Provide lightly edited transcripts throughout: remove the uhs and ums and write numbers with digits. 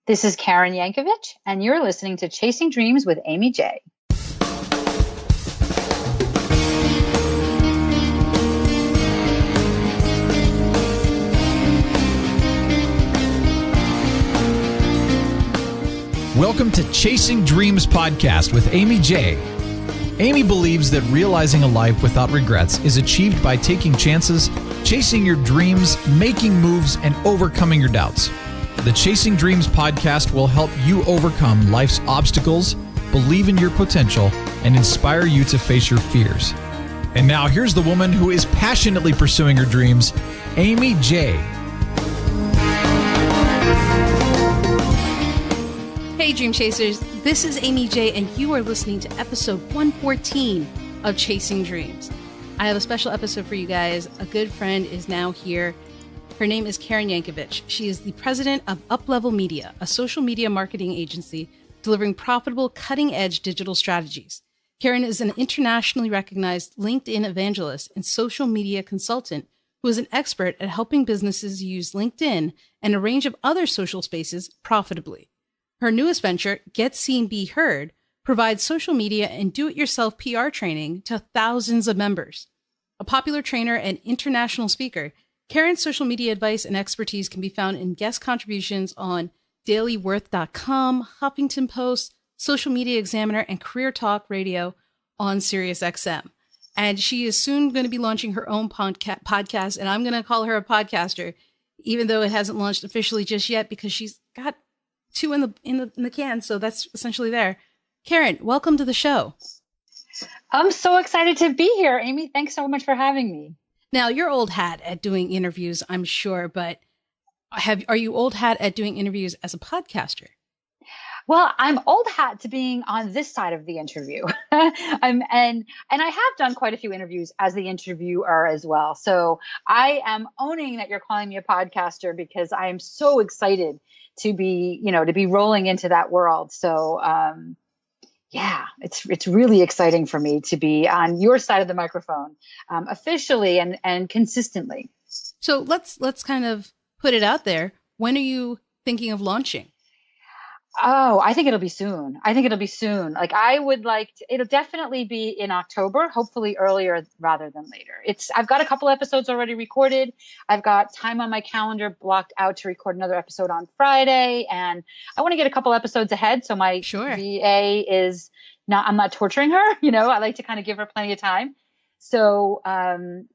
This is Karen Yankovich, and you're listening to Chasing Dreams with Amy J. Welcome to Chasing Dreams podcast with Amy J. Amy believes that realizing a life without regrets is achieved by taking chances, chasing your dreams, making moves, and overcoming your doubts. The Chasing Dreams podcast will help you overcome life's obstacles, believe in your potential, and inspire you to face your fears. And now here's the woman who is passionately pursuing her dreams, Amy J. Hey Dream Chasers, this is Amy J, and you are listening to episode 114 of Chasing Dreams. I have a special episode for you guys. A good friend is now here. Her name is Karen Yankovich. She is the president of Uplevel Media, a social media marketing agency delivering profitable, cutting-edge digital strategies. Karen is an internationally recognized LinkedIn evangelist and social media consultant who is an expert at helping businesses use LinkedIn and a range of other social spaces profitably. Her newest venture, Get Seen, Be Heard, provides social media and do-it-yourself PR training to thousands of members. A popular trainer and international speaker, Karen's social media advice and expertise can be found in guest contributions on dailyworth.com, Huffington Post, Social Media Examiner, and Career Talk Radio on SiriusXM. And she is soon going to be launching her own podcast, and I'm going to call her a podcaster, even though it hasn't launched officially just yet because she's got two in the can, so that's essentially there. Karen, welcome to the show. I'm so excited to be here, Amy. Thanks so much for having me. Now, you're old hat at doing interviews, I'm sure, but are you old hat at doing interviews as a podcaster? Well, I'm old hat to being on this side of the interview. and I have done quite a few interviews as the interviewer as well. So I am owning that you're calling me a podcaster because I am so excited to be rolling into that world. So yeah, it's really exciting for me to be on your side of the microphone officially and consistently. So let's kind of put it out there. When are you thinking of launching? Oh, I think it'll be soon. Like it'll definitely be in October, hopefully earlier rather than later. I've got a couple episodes already recorded. I've got time on my calendar blocked out to record another episode on Friday. And I want to get a couple episodes ahead. So my VA is I'm not torturing her. I like to kind of give her plenty of time. So,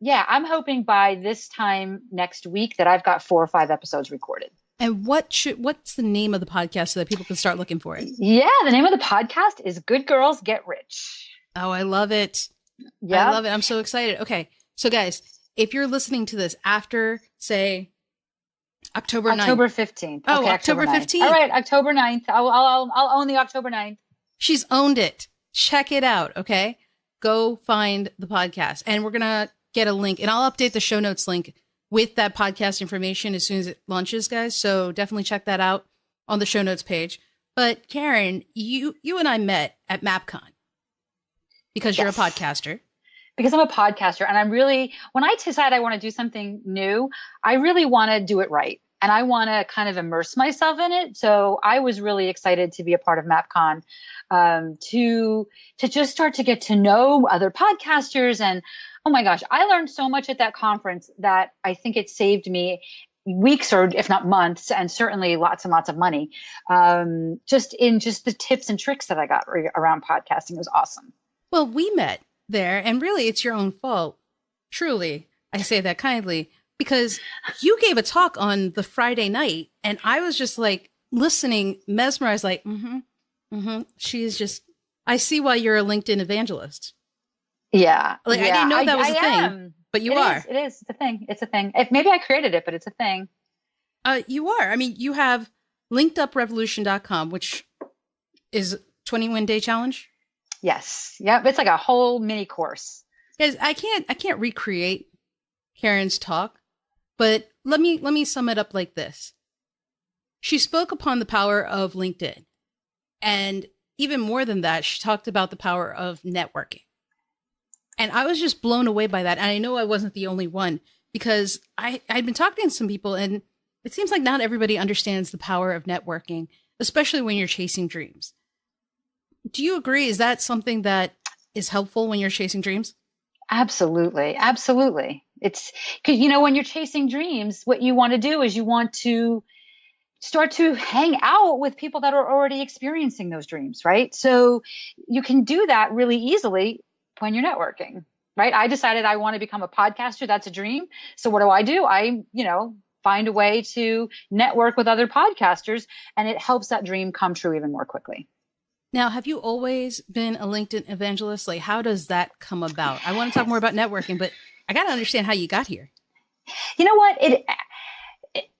yeah, I'm hoping by this time next week that I've got 4 or 5 episodes recorded. And what's the name of the podcast so that people can start looking for it? Yeah, the name of the podcast is Good Girls Get Rich. Oh, I love it. Yeah, I love it. I'm so excited. Okay, so guys, if you're listening to this after, say, October 9th. October 15th. Oh, okay, October 15th. All right, October 9th. I'll own the October 9th. She's owned it. Check it out, okay? Go find the podcast. And we're going to get a link, and I'll update the show notes link with that podcast information as soon as it launches, guys. So definitely check that out on the show notes page. But Karen, you and I met at MAPCON because you're a podcaster. Because I'm a podcaster, and when I decide I want to do something new, I really want to do it right. And I want to kind of immerse myself in it. So I was really excited to be a part of MAPCON, to just start to get to know other podcasters. And oh my gosh, I learned so much at that conference that I think it saved me weeks or if not months, and certainly lots and lots of money, just the tips and tricks that I got around podcasting. It was awesome. Well, we met there, and really it's your own fault. Truly, I say that kindly, because you gave a talk on the Friday night, and I was just like listening, mesmerized, like, she is just, I see why you're a LinkedIn evangelist. Yeah. I didn't know that was a thing, but you are. It is. It's a thing. It's a thing. Maybe I created it, but it's a thing. You are. I mean, you have linkeduprevolution.com, which is 21-day challenge. Yes. Yep. It's like a whole mini course. Guys, I can't recreate Karen's talk, but let me sum it up like this. She spoke upon the power of LinkedIn. And even more than that, she talked about the power of networking. And I was just blown away by that. And I know I wasn't the only one, because I'd been talking to some people, and it seems like not everybody understands the power of networking. especially when you're chasing dreams. Do you agree? Is that something that is helpful when you're chasing dreams? Absolutely. Absolutely. It's because, when you're chasing dreams, what you want to do is you want to start to hang out with people that are already experiencing those dreams, right? So you can do that really easily when you're networking, right? I decided I want to become a podcaster. That's a dream. So what do? I, find a way to network with other podcasters, and it helps that dream come true even more quickly. Now, have you always been a LinkedIn evangelist? Like, how does that come about? I want to talk more about networking, but I got to understand how you got here. You know what?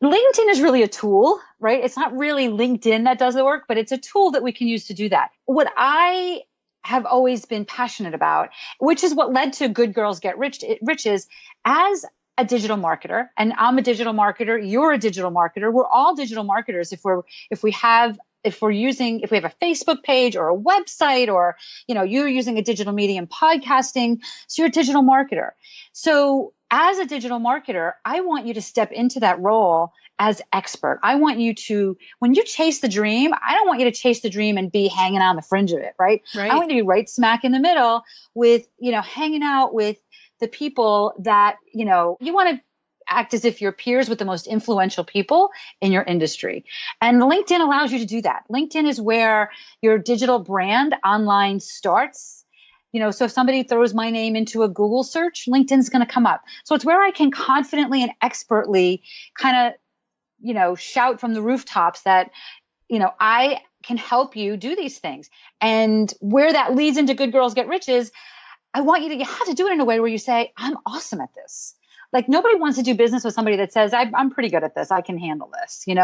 LinkedIn is really a tool, right? It's not really LinkedIn that does the work, but it's a tool that we can use to do that. What I have always been passionate about, which is what led to Good Girls Get Rich, is as a digital marketer, and I'm a digital marketer, you're a digital marketer, we're all digital marketers if we have a Facebook page or a website, or you're using a digital medium, podcasting, so you're a digital marketer. So as a digital marketer, I want you to step into that role as expert. I want you to, when you chase the dream, I don't want you to chase the dream and be hanging on the fringe of it, right? I want you to be right smack in the middle with, hanging out with the people that, you want to act as if you're peers with the most influential people in your industry. And LinkedIn allows you to do that. LinkedIn is where your digital brand online starts. So if somebody throws my name into a Google search, LinkedIn's going to come up. So it's where I can confidently and expertly kind of, shout from the rooftops that, I can help you do these things. And where that leads into Good Girls Get Rich is you have to do it in a way where you say, I'm awesome at this. Like, nobody wants to do business with somebody that says, I'm pretty good at this. I can handle this. You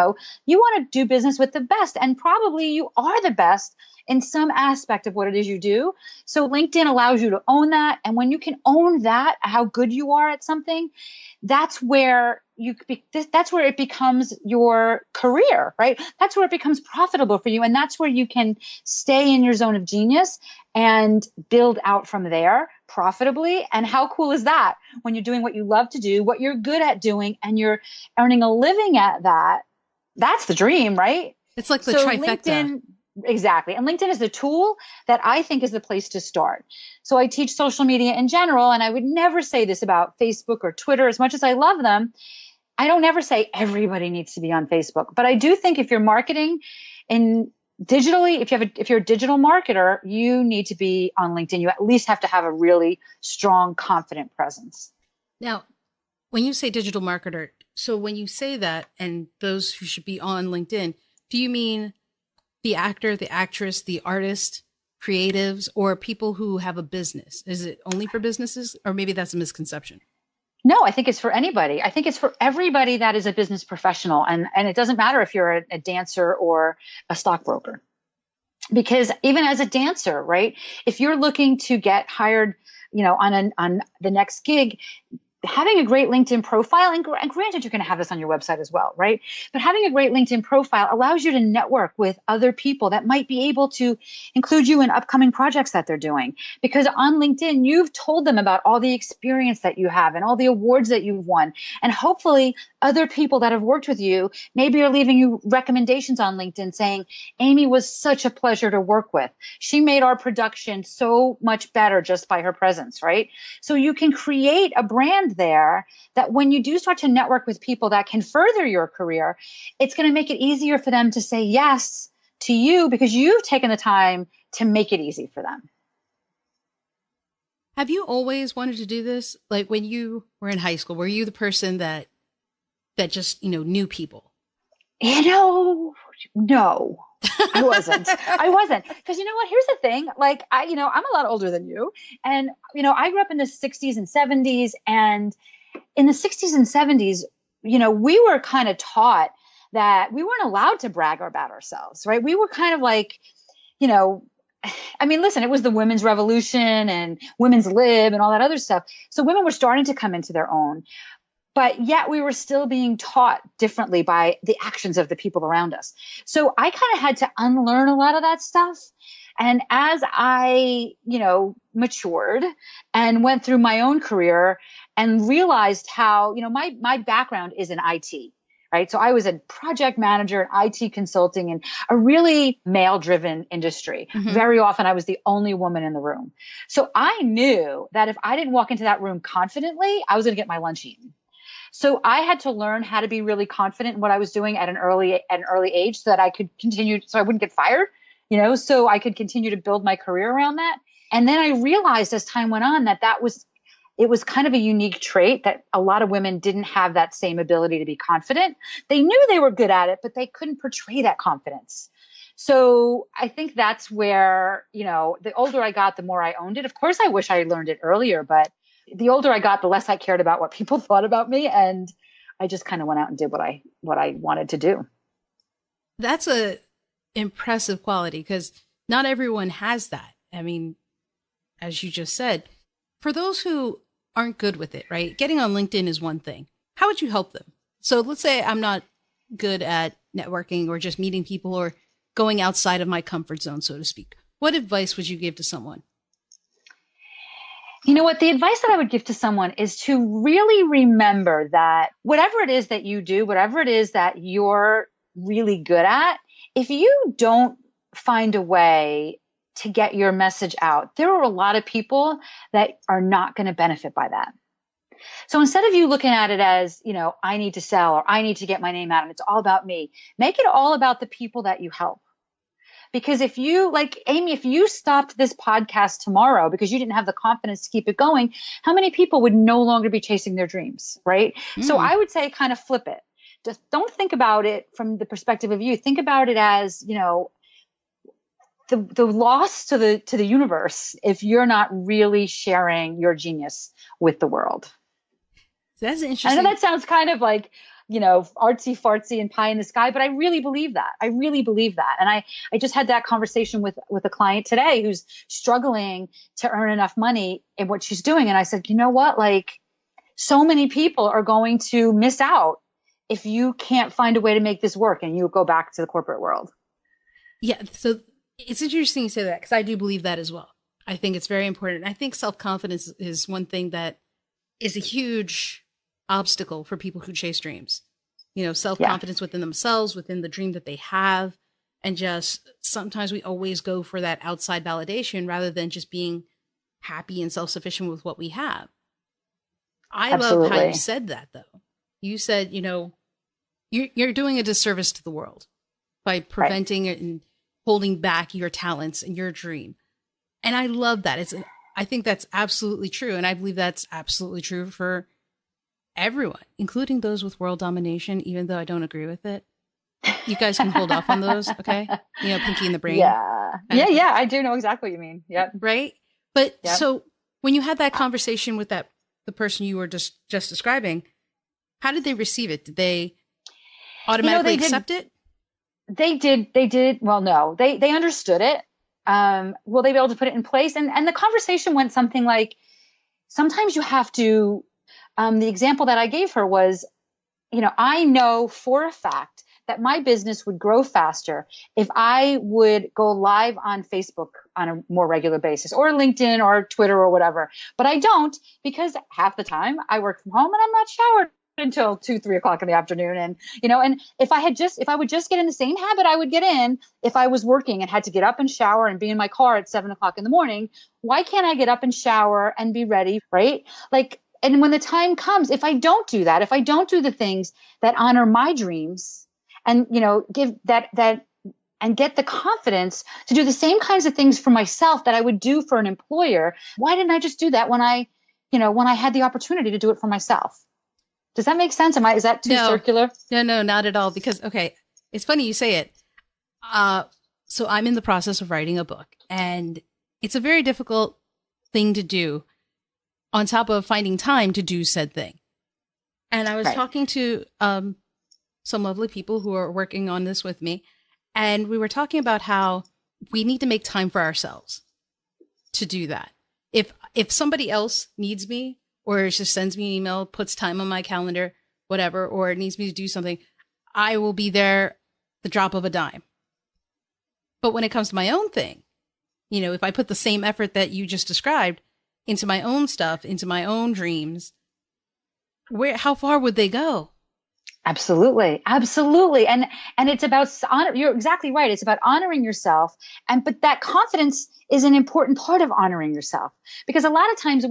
want to do business with the best, and probably you are the best in some aspect of what it is you do. So LinkedIn allows you to own that. And when you can own that, how good you are at something, that's where it becomes your career, right? That's where it becomes profitable for you. And that's where you can stay in your zone of genius and build out from there profitably. And how cool is that when you're doing what you love to do, what you're good at doing, and you're earning a living at that? That's the dream, right? It's like the trifecta. LinkedIn, exactly. And LinkedIn is the tool that I think is the place to start. So I teach social media in general, and I would never say this about Facebook or Twitter, as much as I love them. I don't ever say everybody needs to be on Facebook, but I do think if you're marketing in digitally, if you're a digital marketer, you need to be on LinkedIn. You at least have to have a really strong, confident presence. Now, when you say digital marketer, so when you say that, and those who should be on LinkedIn, do you mean the actor, the actress, the artist, creatives, or people who have a business? Is it only for businesses, or maybe that's a misconception? No, I think it's for anybody. I think it's for everybody that is a business professional. And it doesn't matter if you're a dancer or a stockbroker. Because even as a dancer, right, if you're looking to get hired, on the next gig, having a great LinkedIn profile, and granted, you're going to have this on your website as well, right? But having a great LinkedIn profile allows you to network with other people that might be able to include you in upcoming projects that they're doing. Because on LinkedIn, you've told them about all the experience that you have and all the awards that you've won. And hopefully other people that have worked with you maybe are leaving you recommendations on LinkedIn saying, Amy was such a pleasure to work with. She made our production so much better just by her presence, right? So you can create a brand there that when you do start to network with people that can further your career, it's going to make it easier for them to say yes to you because you've taken the time to make it easy for them. Have you always wanted to do this? Like when you were in high school, were you the person that just, knew people? No, I wasn't. Because you know what? Here's the thing. Like, I'm a lot older than you. And, I grew up in the 60s and 70s. And in the 60s and 70s, we were kind of taught that we weren't allowed to brag about ourselves, right? We were kind of like, listen, it was the women's revolution and women's lib and all that other stuff. So women were starting to come into their own. But yet we were still being taught differently by the actions of the people around us. So I kind of had to unlearn a lot of that stuff. And as I, matured and went through my own career and realized how, my background is in IT, right? So I was a project manager in IT consulting in a really male-driven industry. Very often I was the only woman in the room. So I knew that if I didn't walk into that room confidently, I was going to get my lunch eaten. So I had to learn how to be really confident in what I was doing at an early age so that I could continue, so I wouldn't get fired, so I could continue to build my career around that. And then I realized as time went on that it was kind of a unique trait that a lot of women didn't have that same ability to be confident. They knew they were good at it, but they couldn't portray that confidence. So I think that's where, the older I got, the more I owned it. Of course, I wish I had learned it earlier, but the older I got, the less I cared about what people thought about me. And I just kind of went out and did what I wanted to do. That's a impressive quality because not everyone has that. I mean, as you just said, for those who aren't good with it, right? Getting on LinkedIn is one thing. How would you help them? So let's say I'm not good at networking or just meeting people or going outside of my comfort zone, so to speak. What advice would you give to someone? You know what? The advice that I would give to someone is to really remember that whatever it is that you do, whatever it is that you're really good at, if you don't find a way to get your message out, there are a lot of people that are not going to benefit by that. So instead of you looking at it as, I need to sell or I need to get my name out and it's all about me, make it all about the people that you help. Because if you, like Amy, if you stopped this podcast tomorrow because you didn't have the confidence to keep it going, how many people would no longer be chasing their dreams, right? So I would say kind of flip it. Just don't think about it from the perspective of you. Think about it as, the loss to the universe if you're not really sharing your genius with the world. That's interesting. I know that sounds kind of like, artsy fartsy and pie in the sky, but I really believe that. I really believe that. And I just had that conversation with a client today who's struggling to earn enough money in what she's doing. And I said, you know what? Like, so many people are going to miss out if you can't find a way to make this work and you go back to the corporate world. Yeah. So it's interesting you say that because I do believe that as well. I think it's very important. I think self-confidence is one thing that is a huge obstacle for people who chase dreams. Self-confidence within themselves, within the dream that they have. And just sometimes we always go for that outside validation rather than just being happy and self-sufficient with what we have. I love how you said that, though. You said, you're doing a disservice to the world by preventing it and holding back your talents and your dream. And I love that. I think that's absolutely true. And I believe that's absolutely true for everyone, including those with world domination, even though I don't agree with it. You guys can hold off on those, okay? Pinky in the brain. Yeah. Yeah. I do know exactly what you mean. Yep. Right? But so when you had that conversation with the person you were just describing, how did they receive it? Did they automatically accept it? They did. Well, no, they understood it. Will they be able to put it in place? And the conversation went something like, sometimes you have to, the example that I gave her was, I know for a fact that my business would grow faster if I would go live on Facebook on a more regular basis or LinkedIn or Twitter or whatever. But I don't, because half the time I work from home and I'm not showered until 2-3 o'clock in the afternoon. And, and if I would just get in the same habit I would get in if I was working and had to get up and shower and be in my car at 7 o'clock in the morning, why can't I get up and shower and be ready? Right? And when the time comes, if I don't do that, if I don't do the things that honor my dreams and, give that and get the confidence to do the same kinds of things for myself that I would do for an employer, why didn't I just do that when I had the opportunity to do it for myself? Does that make sense? Is that too circular? No, not at all. Because, okay, it's funny you say it. So I'm in the process of writing a book, and it's a very difficult thing to do on top of finding time to do said thing. And I was talking to some lovely people who are working on this with me, and we were talking about how we need to make time for ourselves to do that. If somebody else needs me, or it just sends me an email, puts time on my calendar, whatever, or it needs me to do something, I will be there the drop of a dime. But when it comes to my own thing, if I put the same effort that you just described into my own stuff, into my own dreams, how far would they go? Absolutely. Absolutely. And it's about honor. You're exactly right. It's about honoring yourself. But that confidence is an important part of honoring yourself, because a lot of times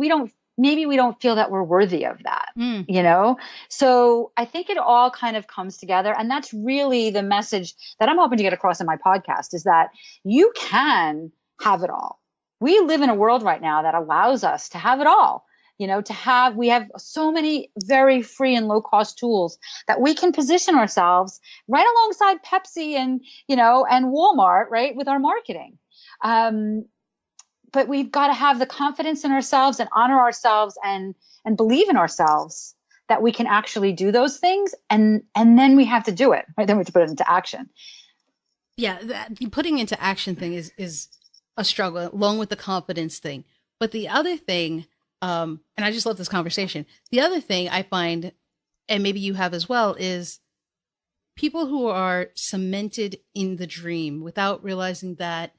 maybe we don't feel that we're worthy of that, Mm. So I think it all kind of comes together. And that's really the message that I'm hoping to get across in my podcast, is that you can have it all. We live in a world right now that allows us to have it all. We have so many very free and low cost tools that we can position ourselves right alongside Pepsi and Walmart, right, with our marketing. But we've got to have the confidence in ourselves and honor ourselves and believe in ourselves that we can actually do those things. And then we have to do it, right? Then we have to put it into action. Yeah. The putting into action thing is a struggle, along with the confidence thing. But the other thing, and I just love this conversation. The other thing I find, and maybe you have as well, is people who are cemented in the dream without realizing that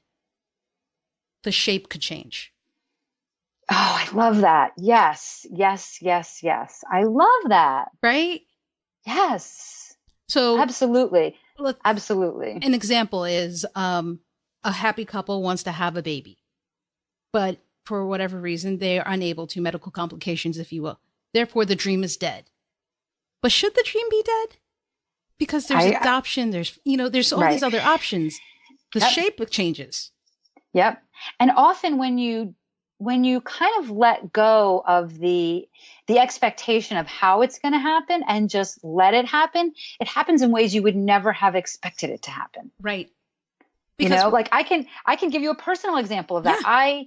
the shape could change. Oh, I love that. Yes, yes, yes, yes. I love that. Right? Yes. So absolutely. Absolutely. An example is a happy couple wants to have a baby, but for whatever reason, they are unable to, medical complications, if you will. Therefore, the dream is dead. But should the dream be dead? Because there's adoption, there's all these other options. The shape changes. Yep. And often when you kind of let go of the expectation of how it's going to happen and just let it happens in ways you would never have expected it to happen. Right. Because like I can give you a personal example of that. Yeah.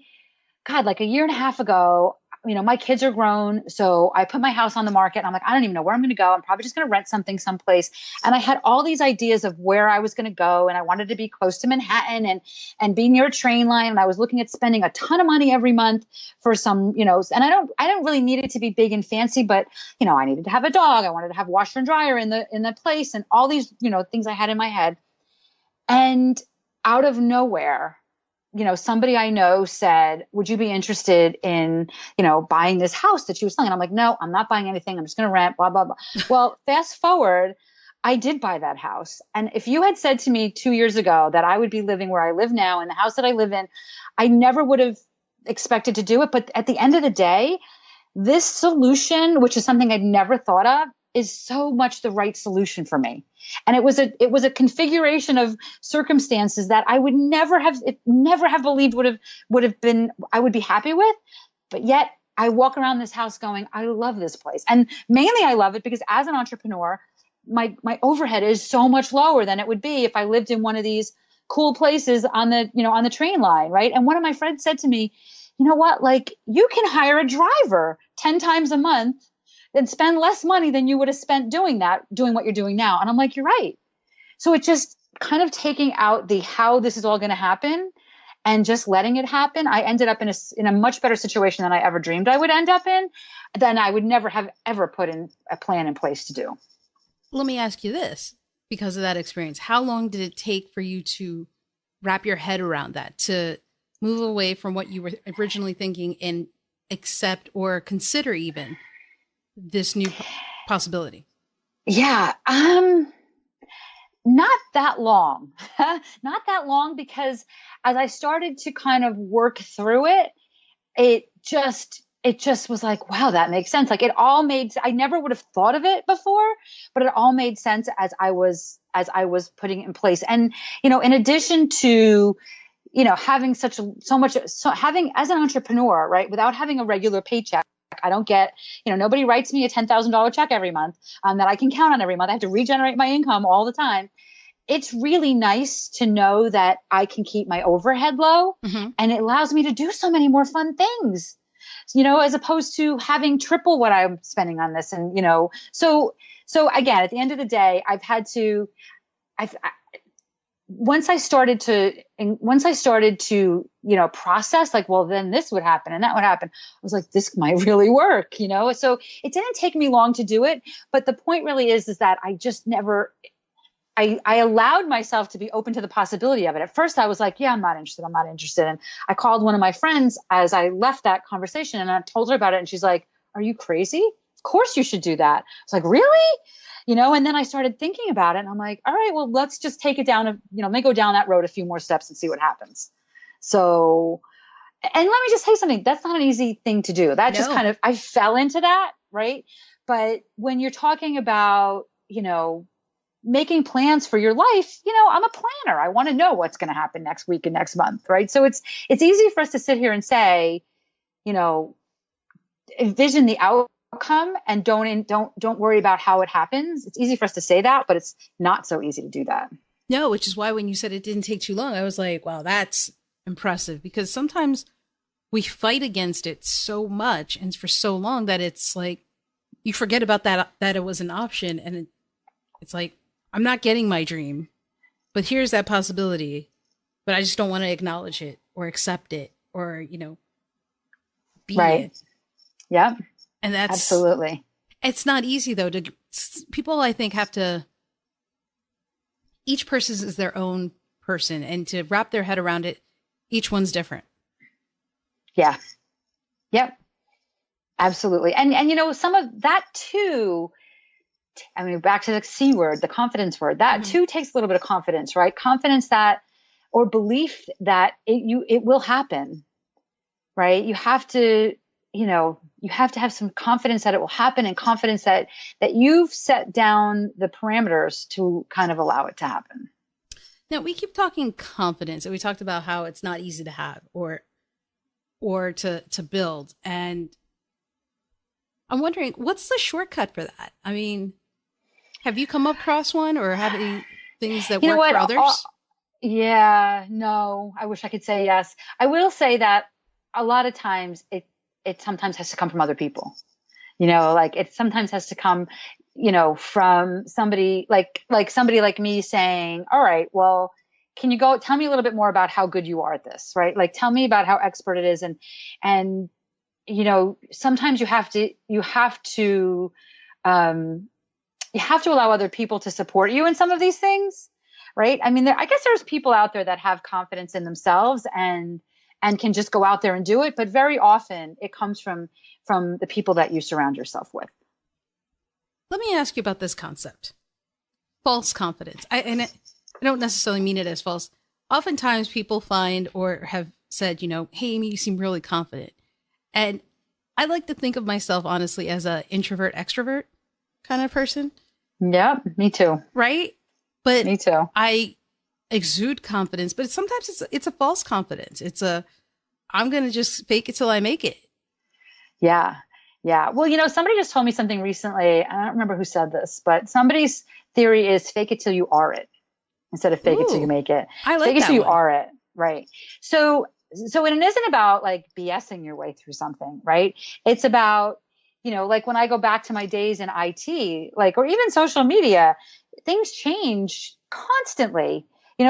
Like a year and a half ago, my kids are grown. So I put my house on the market and I'm like, I don't even know where I'm going to go. I'm probably just going to rent something someplace. And I had all these ideas of where I was going to go. And I wanted to be close to Manhattan and be near a train line. And I was looking at spending a ton of money every month for some, and I don't really need it to be big and fancy, but, I needed to have a dog. I wanted to have washer and dryer in the place and all these, things I had in my head. And out of nowhere, somebody I know said, would you be interested in, buying this house that she was selling? And I'm like, no, I'm not buying anything. I'm just going to rent, blah, blah, blah. Well, fast forward, I did buy that house. And if you had said to me 2 years ago that I would be living where I live now in the house that I live in, I never would have expected to do it. But at the end of the day, this solution, which is something I'd never thought of, is so much the right solution for me. And it was a configuration of circumstances that I would never have believed would have been, I would be happy with. But yet I walk around this house going, I love this place. And mainly I love it because as an entrepreneur, my overhead is so much lower than it would be if I lived in one of these cool places on the train line. Right. And one of my friends said to me, you know what, like you can hire a driver 10 times a month and spend less money than you would have spent doing what you're doing now. And I'm like, you're right. So it's just kind of taking out the how this is all going to happen and just letting it happen. I ended up in a much better situation than I ever dreamed I would end up in, than I would never have ever put in a plan in place to do. Let me ask you this, because of that experience, how long did it take for you to wrap your head around that, to move away from what you were originally thinking and accept or consider even this new possibility? Yeah. Not that long, not that long, because as I started to kind of work through it, it just was like, wow, that makes sense. Like I never would have thought of it before, but it all made sense as I was putting it in place. And, in addition to, having having as an entrepreneur, right, without having a regular paycheck, I don't get, nobody writes me a $10,000 check every month that I can count on every month. I have to regenerate my income all the time. It's really nice to know that I can keep my overhead low, mm-hmm. and it allows me to do so many more fun things, as opposed to having triple what I'm spending on this. And, so again, at the end of the day, once I started to, process like, well, then this would happen and that would happen. I was like, this might really work, So it didn't take me long to do it. But the point really is that I just never, I allowed myself to be open to the possibility of it. At first I was like, yeah, I'm not interested. And I called one of my friends as I left that conversation and I told her about it. And she's like, are you crazy? Of course you should do that. I was like, really? And then I started thinking about it and I'm like, all right, well, let's just take it down, let me go down that road a few more steps and see what happens. So, and let me just say something, that's not an easy thing to do. That just kind of, I fell into that. Right. But when you're talking about, making plans for your life, I'm a planner. I want to know what's going to happen next week and next month. Right. So it's easy for us to sit here and say, envision the outcome and don't worry about how it happens. It's easy for us to say that, but it's not so easy to do that. No, which is why when you said it didn't take too long, I was like, wow, that's impressive, because sometimes we fight against it so much and for so long that it's like you forget about that it was an option, and it's like, I'm not getting my dream, but here's that possibility, but I just don't want to acknowledge it or accept it or, be right. it. Yeah. And that's absolutely. It's not easy though. People, I think, have to, each person is their own person, and to wrap their head around it, each one's different. Yeah. Yep. Absolutely. And some of that too, I mean, back to the C word, the confidence word, that too takes a little bit of confidence, right? Confidence that, or belief that it will happen, right? You have to have some confidence that it will happen, and confidence that you've set down the parameters to kind of allow it to happen. Now, we keep talking confidence, and we talked about how it's not easy to have or to build. And I'm wondering, what's the shortcut for that? I mean, have you come across one, or have any things that work for others? Yeah, no, I wish I could say yes. I will say that a lot of times it sometimes has to come from other people, like it sometimes has to come, from somebody like somebody like me saying, all right, well, can you go tell me a little bit more about how good you are at this, right? Like, tell me about how expert it is. And, sometimes you have to allow other people to support you in some of these things, right? I mean, I guess there's people out there that have confidence in themselves and can just go out there and do it. But very often it comes from the people that you surround yourself with. Let me ask you about this concept. False confidence. I don't necessarily mean it as false. Oftentimes people find or have said, hey, Amy, you seem really confident. And I like to think of myself, honestly, as a introvert, extrovert kind of person. Yeah, me too. Right? But me too. I exude confidence, but sometimes it's a false confidence. I'm going to just fake it till I make it. Yeah. Yeah. Well, somebody just told me something recently. I don't remember who said this, but somebody's theory is fake it till you are it instead of fake it till you make it. I like fake it that till you one. are it. Right. So it isn't about like BSing your way through something, right? It's about, like when I go back to my days in IT, or even social media, things change constantly.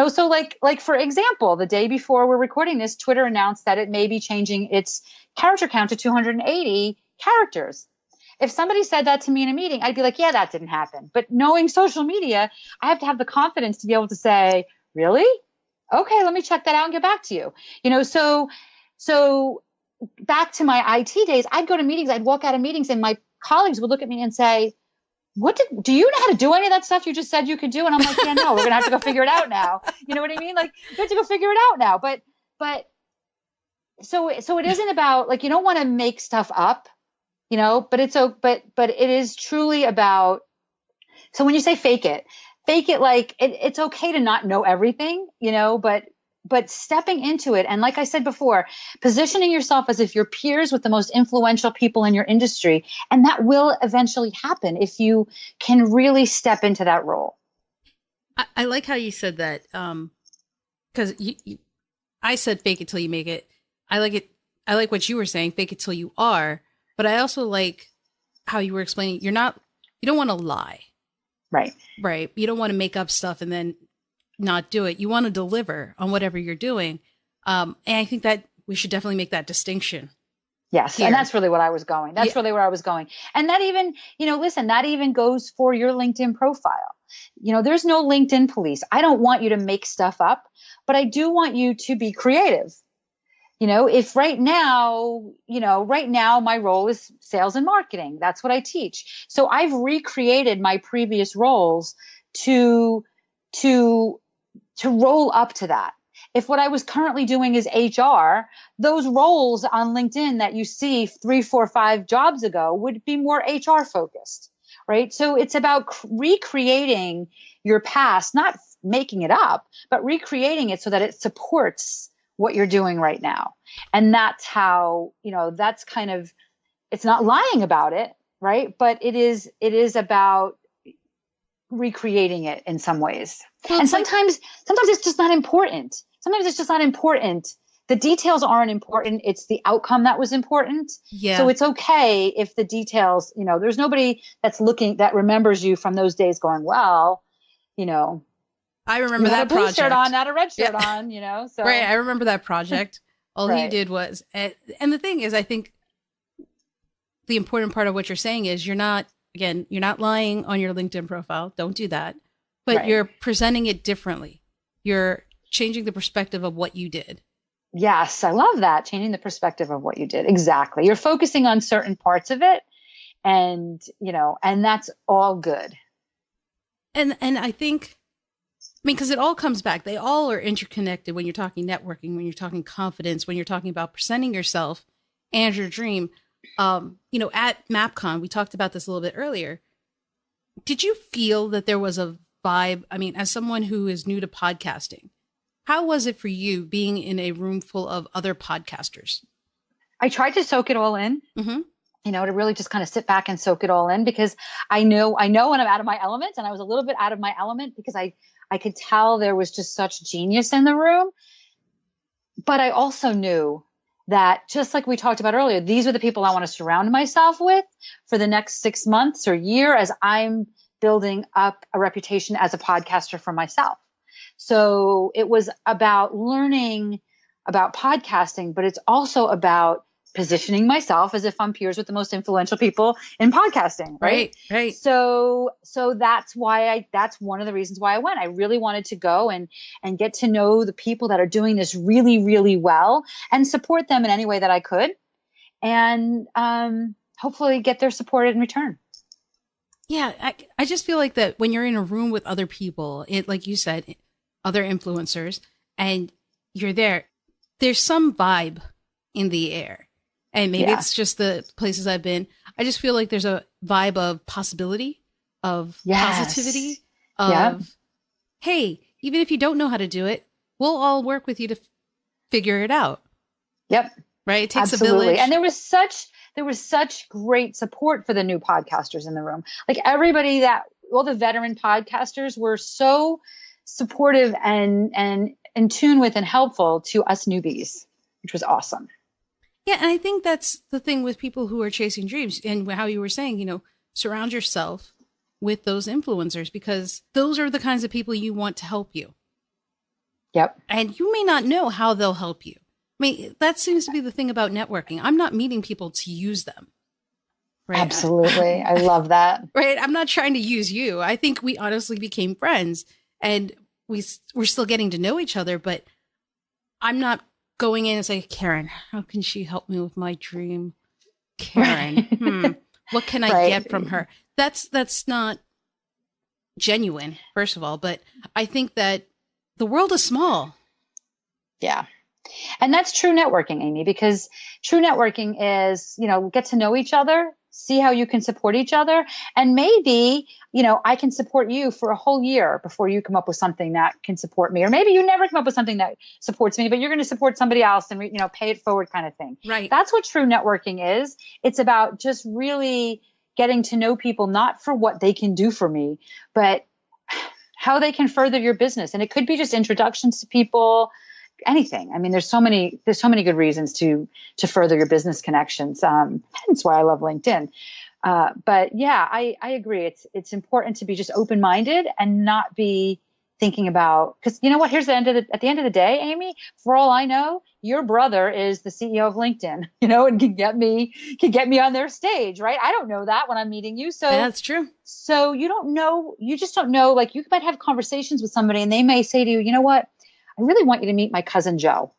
So like for example, the day before we're recording this, Twitter announced that it may be changing its character count to 280 characters. If somebody said that to me in a meeting, I'd be like, yeah, that didn't happen. But knowing social media, I have to have the confidence to be able to say, really? Okay, let me check that out and get back to you. So back to my IT days, I'd go to meetings, I'd walk out of meetings, and my colleagues would look at me and say, do you know how to do any of that stuff you just said you could do? And I'm like, yeah, no, we're going to have to go figure it out now. You know what I mean? Like, we have to go figure it out now. But so it isn't about you don't want to make stuff up, but it is truly about, so when you say fake it like it's okay to not know everything, but stepping into it. And like I said before, positioning yourself as if you're peers with the most influential people in your industry. And that will eventually happen if you can really step into that role. I like how you said that. Cause I said, fake it till you make it. I like it. I like what you were saying, fake it till you are, but I also like how you were explaining, you don't want to lie. Right. Right. You don't want to make up stuff and then not do it. You want to deliver on whatever you're doing. And I think that we should definitely make that distinction. Yes. Here. And that's really what I was going. That's really where I was going. And that even, listen, that even goes for your LinkedIn profile. There's no LinkedIn police. I don't want you to make stuff up, but I do want you to be creative. If right now my role is sales and marketing, that's what I teach. So I've recreated my previous roles to roll up to that. If what I was currently doing is HR, those roles on LinkedIn that you see 3, 4, 5 jobs ago would be more HR focused, right? So it's about recreating your past, not making it up, but recreating it so that it supports what you're doing right now. And that's how, that's kind of, it's not lying about it, right? But it is about recreating it in some ways. Well, and sometimes it's just not important. Sometimes it's just not important. The details aren't important. It's the outcome that was important. Yeah. So it's okay if the details, there's nobody that remembers you from those days going, well, I remember that blue project. Shirt on, not a red shirt on, So right. I remember that project. All right. he did was, and the thing is, I think the important part of what you're saying is you're not lying on your LinkedIn profile. Don't do that. But right. You're presenting it differently. You're changing the perspective of what you did. Yes, I love that. Changing the perspective of what you did. Exactly. You're focusing on certain parts of it, and that's all good. And I think, because it all comes back. They all are interconnected when you're talking networking, when you're talking confidence, when you're talking about presenting yourself and your dream. At MAPCON, we talked about this a little bit earlier. Did you feel that there was a vibe? I mean, as someone who is new to podcasting, how was it for you being in a room full of other podcasters? I tried to soak it all in, mm-hmm. To really just kind of sit back and soak it all in, because I know when I'm out of my element, and I was a little bit out of my element because I could tell there was just such genius in the room. But I also knew that, just like we talked about earlier, these are the people I want to surround myself with for the next 6 months or year as I'm building up a reputation as a podcaster for myself. So it was about learning about podcasting, but it's also about positioning myself as if I'm peers with the most influential people in podcasting. Right. So that's one of the reasons why I went. I really wanted to go and get to know the people that are doing this really, really well and support them in any way that I could, and hopefully get their support in return. Yeah. I just feel like that when you're in a room with other people, like you said, other influencers, and you're there's some vibe in the air. And maybe it's just the places I've been. I just feel like there's a vibe of possibility, of positivity, of, hey, even if you don't know how to do it, we'll all work with you to figure it out. Yep. Right? It takes Absolutely. a village. And there was such great support for the new podcasters in the room. Like all the veteran podcasters were so supportive and in tune with and helpful to us newbies, which was awesome. Yeah, and I think that's the thing with people who are chasing dreams, and how you were saying, surround yourself with those influencers, because those are the kinds of people you want to help you. Yep. And you may not know how they'll help you. I mean, that seems to be the thing about networking. I'm not meeting people to use them. Right? Absolutely. I love that. Right. I'm not trying to use you. I think we honestly became friends, and we're still getting to know each other, but I'm not going in and say, Karen, how can she help me with my dream? Karen, what can I get from her? That's not genuine, first of all, but I think that the world is small. Yeah. And that's true networking, Amy, because true networking is, get to know each other, see how you can support each other. And maybe, I can support you for a whole year before you come up with something that can support me. Or maybe you never come up with something that supports me, but you're going to support somebody else and, pay it forward kind of thing. Right. That's what true networking is. It's about just really getting to know people, not for what they can do for me, but how they can further your business. And it could be just introductions to people, anything. I mean, there's so many good reasons to further your business connections. Hence why I love LinkedIn. But yeah, I agree. It's important to be just open-minded and not be thinking about, because you know what, at the end of the day, Amy, for all I know, your brother is the CEO of LinkedIn, and can get me on their stage, right? I don't know that when I'm meeting you. So that's true. So you just don't know, like you might have conversations with somebody and they may say to you, you know what? I really want you to meet my cousin Joe.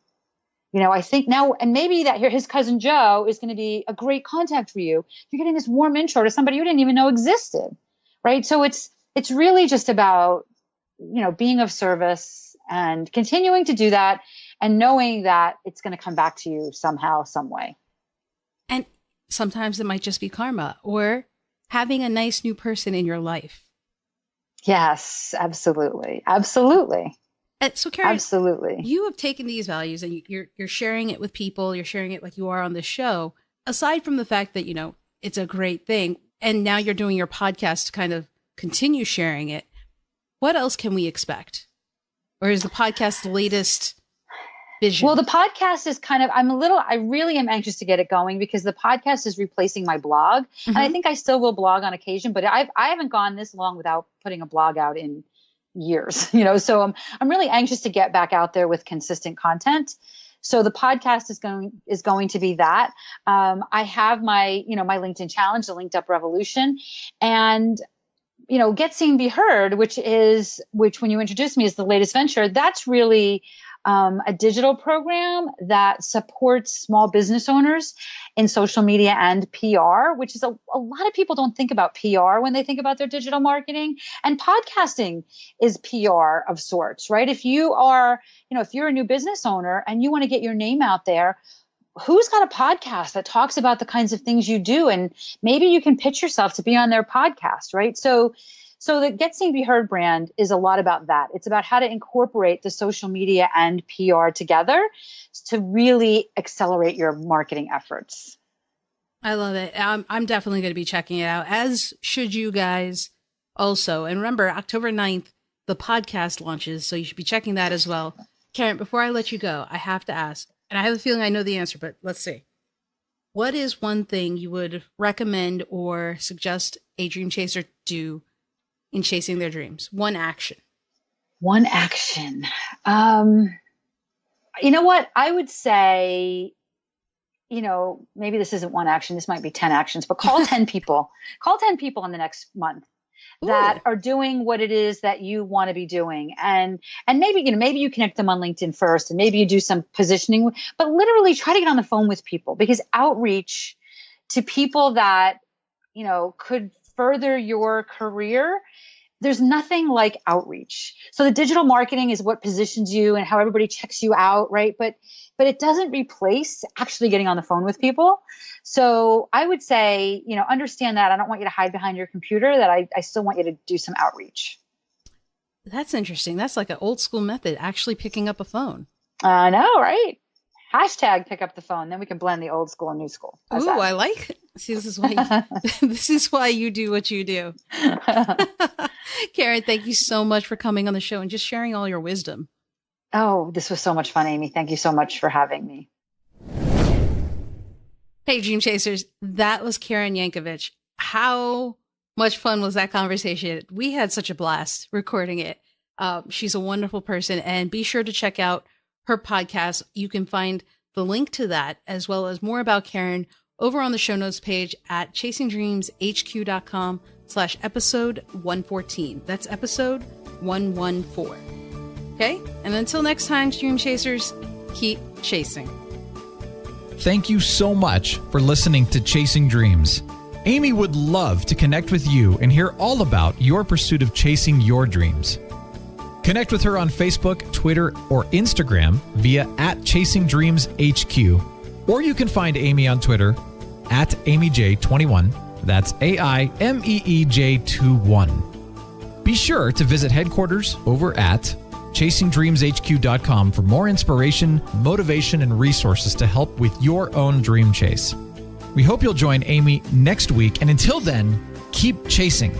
I think now, and maybe that here, his cousin Joe is going to be a great contact for you. You're getting this warm intro to somebody you didn't even know existed, right? So it's really just about, being of service and continuing to do that and knowing that it's going to come back to you somehow, some way. And sometimes it might just be karma or having a nice new person in your life. Yes, absolutely. Absolutely. So Karen, absolutely. You have taken these values and you're sharing it with people. You're sharing it like you are on the show. Aside from the fact that, it's a great thing, and now you're doing your podcast to kind of continue sharing it, what else can we expect? Or is the podcast the latest vision? Well, the podcast is I really am anxious to get it going because the podcast is replacing my blog. Mm-hmm. And I think I still will blog on occasion, but I haven't gone this long without putting a blog out in years, so I'm really anxious to get back out there with consistent content. So the podcast is going to be that. I have my my LinkedIn challenge, the Linked Up Revolution, and Get Seen, Be Heard, which when you introduced me is the latest venture. That's really a digital program that supports small business owners in social media and PR, which is a lot of people don't think about PR when they think about their digital marketing. And podcasting is PR of sorts, right? If you are, if you're a new business owner and you want to get your name out there, who's got a podcast that talks about the kinds of things you do? And maybe you can pitch yourself to be on their podcast, right? So the Get Seen, Be Heard brand is a lot about that. It's about how to incorporate the social media and PR together to really accelerate your marketing efforts. I love it. I'm definitely going to be checking it out, as should you guys also. And remember, October 9th, the podcast launches, so you should be checking that as well. Karen, before I let you go, I have to ask, and I have a feeling I know the answer, but let's see. What is one thing you would recommend or suggest a dream chaser do in chasing their dreams? One action. One action. You know what? I would say, maybe this isn't one action. This might be 10 actions, but call 10 people. Call 10 people in the next month that are doing what it is that you want to be doing. And maybe, maybe you connect them on LinkedIn first, and maybe you do some positioning, but literally try to get on the phone with people, because outreach to people that, could further your career, there's nothing like outreach. So the digital marketing is what positions you and how everybody checks you out, right? But it doesn't replace actually getting on the phone with people. So I would say, understand that I don't want you to hide behind your computer, that I still want you to do some outreach. That's interesting. That's like an old school method, actually picking up a phone. I know, right? Hashtag pick up the phone. Then we can blend the old school and new school. How's that? I like it. See, this is why you do what you do. Karen, thank you so much for coming on the show and just sharing all your wisdom. Oh, this was so much fun, Amy. Thank you so much for having me. Hey, Dream Chasers, that was Karen Yankovich. How much fun was that conversation? We had such a blast recording it. She's a wonderful person, and be sure to check out her podcast. You can find the link to that as well as more about Karen over on the show notes page at chasingdreamshq.com/episode 114. That's episode 114. Okay? And until next time, Dream Chasers, keep chasing. Thank you so much for listening to Chasing Dreams. Amy would love to connect with you and hear all about your pursuit of chasing your dreams. Connect with her on Facebook, Twitter, or Instagram via @ChasingDreamsHQ. Or you can find Amy on Twitter @AmyJ21. That's AIMEEJ21. Be sure to visit headquarters over at ChasingDreamsHQ.com for more inspiration, motivation, and resources to help with your own dream chase. We hope you'll join Amy next week, and until then, keep chasing.